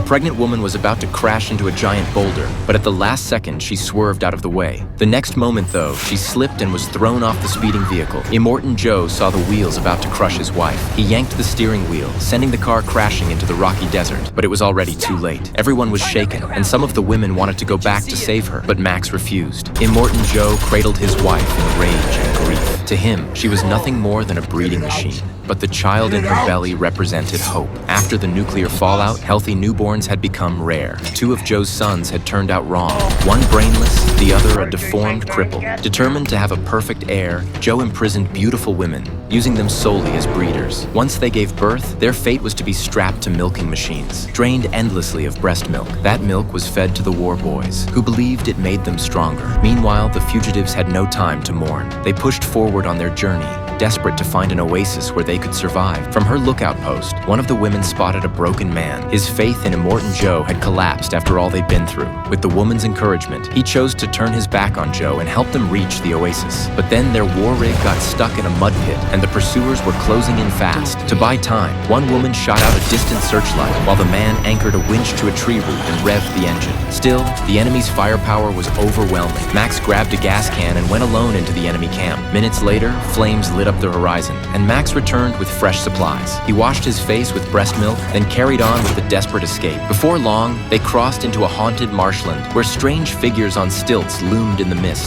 pregnant woman was about to crash into a giant boulder, but at the last second, she swerved out of the way. The next moment, though, she slipped and was thrown off the speeding vehicle. Immortan Joe saw the wheels about to crush his wife. He yanked the steering wheel, sending the car crashing into the rocky desert, but it was already too late. Everyone was shaken, and some of the women wanted to go back to save her, but Max refused. Immortan Joe cradled his wife in rage and grief. To him, she was nothing more than a breeding machine, but the child in her belly represented hope. After the nuclear fallout, healthy newborns had become rare. 2 of Joe's sons had turned out wrong. One brainless, the other a deformed cripple. Determined to have a perfect heir, Joe imprisoned beautiful women, using them solely as breeders. Once they gave birth, their fate was to be strapped to milking machines, drained endlessly of breast milk. That milk was fed to the war boys, who believed it made them stronger. Meanwhile, the fugitives had no time to mourn. They pushed forward on their journey, desperate to find an oasis where they could survive. From her lookout post, one of the women spotted a broken man. His faith in Immortan Joe had collapsed after all they'd been through. With the woman's encouragement, he chose to turn his back on Joe and help them reach the oasis. But then their war rig got stuck in a mud pit, and the pursuers were closing in fast. To buy time, one woman shot out a distant searchlight, while the man anchored a winch to a tree root and revved the engine. Still, the enemy's firepower was overwhelming. Max grabbed a gas can and went alone into the enemy camp. Minutes later, flames lit up the horizon, and Max returned with fresh supplies. He washed his face with breast milk, then carried on with a desperate escape. Before long, they crossed into a haunted marshland where strange figures on stilts loomed in the mist.